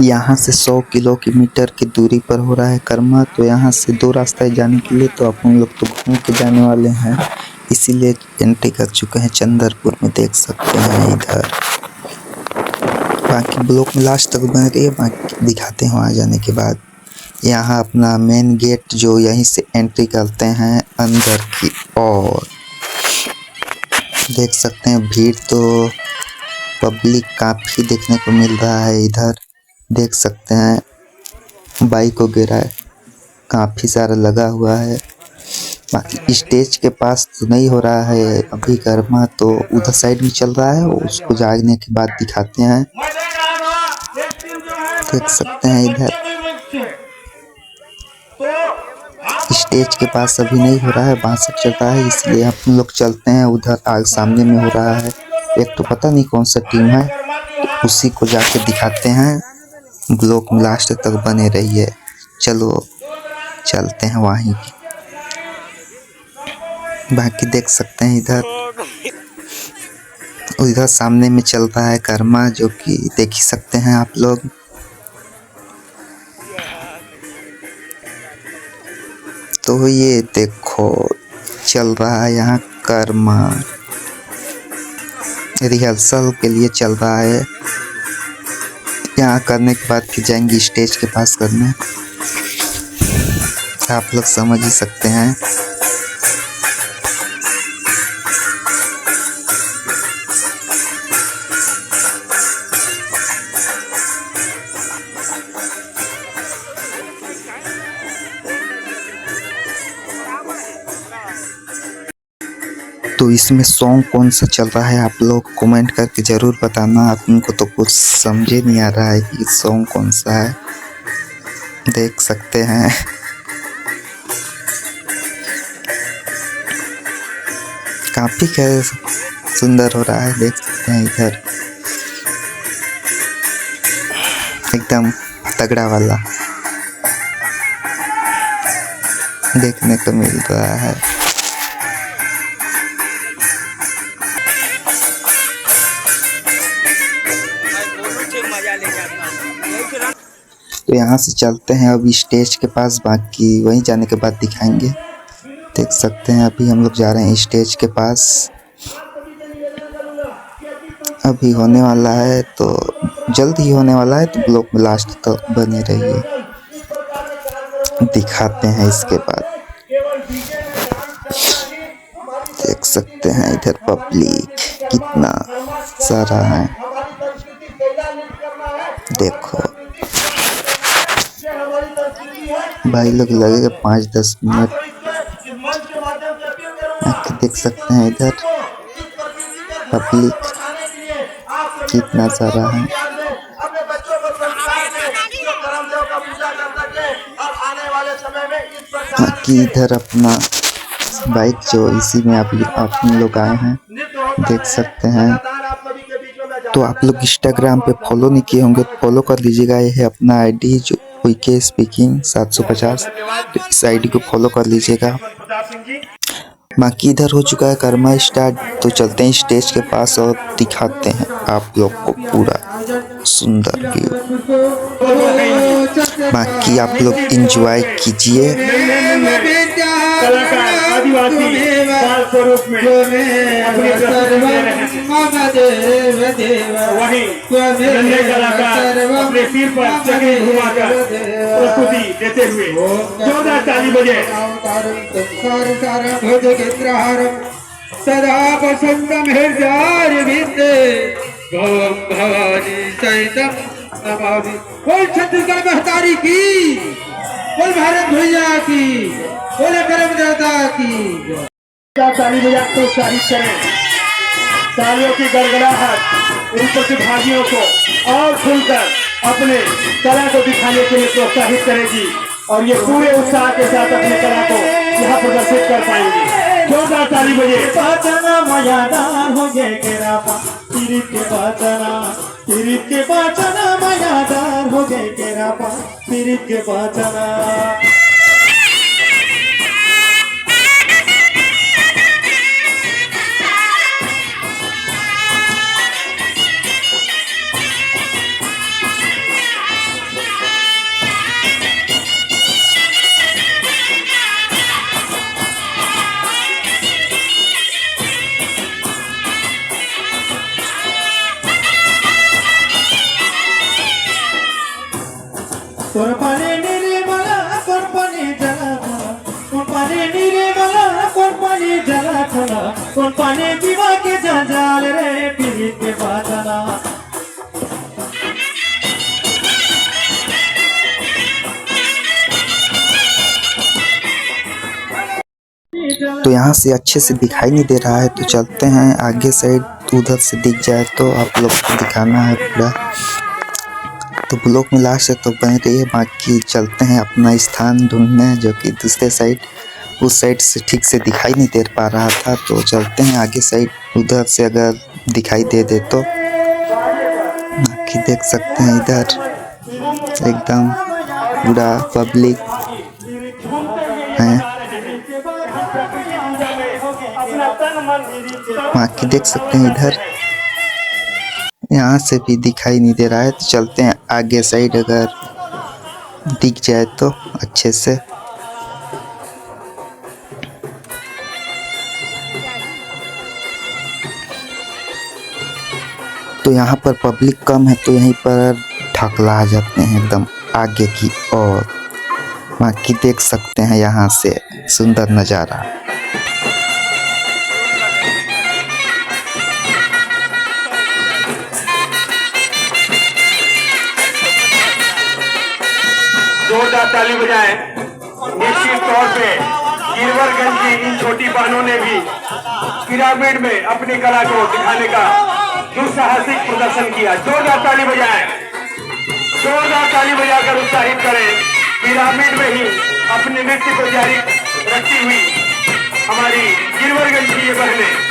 यहाँ से 100 किलोमीटर की दूरी पर हो रहा है कर्मा। तो यहाँ से 2 रास्ता है जाने के लिए, तो अपन लोग तो घूम के जाने वाले हैं, इसीलिए एंट्री कर चुके हैं चंदरपुर में। देख सकते हैं इधर, बाकी ब्लॉक में लास्ट तक बने रहिए, बाकी दिखाते हैं वहाँ जाने के बाद। यहाँ अपना मेन गेट जो यहीं से एंट्री करते हैं अंदर की ओर। देख सकते हैं भीड़ तो पब्लिक काफ़ी देखने को मिल रहा है इधर। देख सकते हैं बाइक वगैरह काफ़ी सारा लगा हुआ है। बाकी स्टेज के पास तो नहीं हो रहा है अभी कर्मा, तो उधर साइड में चल रहा है, उसको जाने के बाद दिखाते हैं। देख सकते हैं इधर स्टेज के पास अभी नहीं हो रहा है, बांसुरी चल रहा है, इसलिए हम लोग चलते हैं उधर। आगे सामने में हो रहा है, एक तो पता नहीं कौन सा टीम है, तो उसी को जाके दिखाते हैं। ब्लॉक में लास्ट तक बने रहिए। चलो चलते हैं वहीं। बाकी देख सकते हैं इधर सामने में चल रहा है कर्मा, जो कि देख ही सकते हैं आप लोग। तो ये देखो चल रहा है यहाँ कर्मा, रिहर्सल के लिए चल रहा है। यहाँ करने के बाद फिर जाएंगे स्टेज के पास करने, आप लोग समझ ही सकते हैं। तो इसमें सॉन्ग कौन सा चल रहा है आप लोग कमेंट करके ज़रूर बताना। आपको तो कुछ समझे नहीं आ रहा है कि सॉन्ग कौन सा है। देख सकते हैं काफ़ी सुंदर हो रहा है। देख सकते हैं इधर एकदम तगड़ा वाला देखने को मिल रहा है। तो यहाँ से चलते हैं अभी स्टेज के पास, बाकी वहीं जाने के बाद दिखाएंगे। देख सकते हैं अभी हम लोग जा रहे हैं स्टेज के पास, अभी होने वाला है, तो जल्द ही होने वाला है। तो ब्लॉक में लास्ट तक बने रहिए, दिखाते हैं इसके बाद। देख सकते हैं इधर पब्लिक कितना सारा है, देखो भाई लोग लगेगा 5-10 मिनट। देख सकते हैं इधर पब्लिक कितना सारा है। बाकी इधर अपना बाइक जो इसी में आप लोग आए हैं, देख सकते हैं। तो आप लोग इंस्टाग्राम पे फॉलो नहीं किए होंगे तो फॉलो कर लीजिएगा। ये है अपना आईडी जो वीके स्पीकिंग 750, तो इस आईडी को फॉलो कर लीजिएगा। बाकी इधर हो चुका है कर्मा स्टार्ट, तो चलते हैं स्टेज के पास और दिखाते हैं आप लोग को पूरा सुंदर व्यू। बाकी आप लोग एंजॉय कीजिए। आदिवासी बाल स्वरूप में अपनी प्रस्तुति दे रहे हैं। वहीं नन्हे कलाकार अपने सिर पर चक्री घुमाकर प्रस्तुति देते हुए 14:40 बजे सदा बसंतम हृदयारविंदे भवानी सहितम नमामि। बोल छत्तीसगढ़ महतारी की, बोल भारत भैया की, बोले करम देवता की। ताली बजा प्रोत्साहित करें, तालियों की गड़गड़ाहट उन प्रतिभागियों को और खुलकर अपने कला को दिखाने के लिए प्रोत्साहित करेगी, और ये पूरे उत्साह के साथ अपनी कला को यहाँ प्रदर्शित कर पाएंगे। 14:40 बजे मजादार हो गए तिरित के बचना मजादार हो गए तिरित के बचना। कौन पानी पीवा के जंजाल रे पीरी के बादला। तो यहाँ से अच्छे से दिखाई नहीं दे रहा है, तो चलते हैं आगे साइड, उधर से दिख जाए तो आप लोग को दिखाना है पूरा। तो ब्लॉग में लास्ट है तो बने रहिए, बाकी चलते हैं अपना स्थान ढूंढने जो कि दूसरे साइड, उस साइड से ठीक से दिखाई नहीं दे पा रहा था। तो चलते हैं आगे साइड, उधर से अगर दिखाई दे तो। बाकी देख सकते हैं इधर एकदम पूरा पब्लिक है, बाकी देख सकते हैं इधर यहाँ से भी दिखाई नहीं दे रहा है। तो चलते हैं आगे साइड, अगर दिख जाए तो अच्छे से। तो यहाँ पर पब्लिक कम है तो यहीं पर ढकला आ जाते हैं एकदम आगे की ओर। बाकी देख सकते हैं यहाँ से सुंदर नज़ारा। जोरदार ताली बजाएं। निश्चित तौर पे गिरवरगंज की इन छोटी बहनों ने भी पिरामिड में अपनी कला को दिखाने का दुस्साहसिक प्रदर्शन किया। जोरदार ताली बजाएं, जोरदार ताली बजाकर उत्साहित करें। पिरामिड में ही अपने नृत्य को जारी रखती हुई हमारी गिरवरगंज की ये बहनें।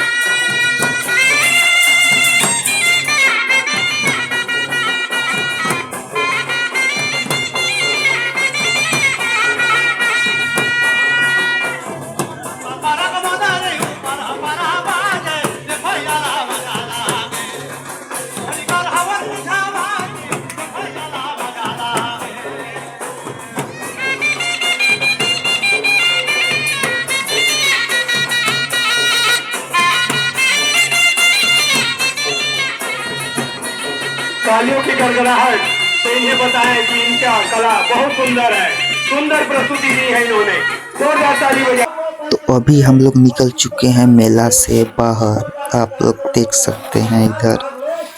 तालियों की गड़गड़ाहट से इन्हें बताएं कि इनका कला बहुत सुंदर है, सुंदर प्रस्तुति दी है इन्होंने। जोरदार ताली बजा। तो अभी हम लोग निकल चुके हैं मेला से बाहर, आप लोग देख सकते हैं इधर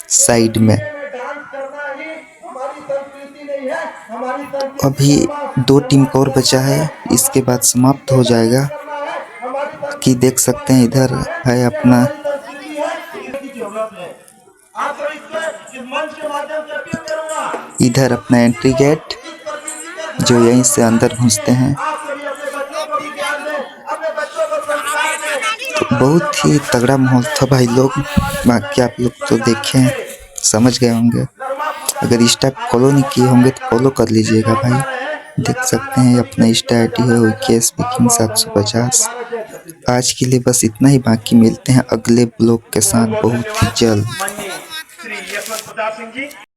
साइड में। अभी 2 टीम और बचा है, इसके बाद समाप्त हो जाएगा। कि देख सकते हैं इधर है अपना इधर अपना एंट्री गेट, जो यहीं से अंदर घुसते हैं। तो बहुत ही तगड़ा माहौल था भाई लोग। बाकी आप लोग तो देखें समझ गए होंगे, अगर इंस्टा फॉलो नहीं किए होंगे तो फॉलो कर लीजिएगा भाई। देख सकते हैं अपना इंस्टा ID है WKSpeaking750। आज के लिए बस इतना ही, बाकी मिलते हैं अगले ब्लॉग के साथ बहुत ही जल्द। श्री यशवंत प्रताप सिंह जी।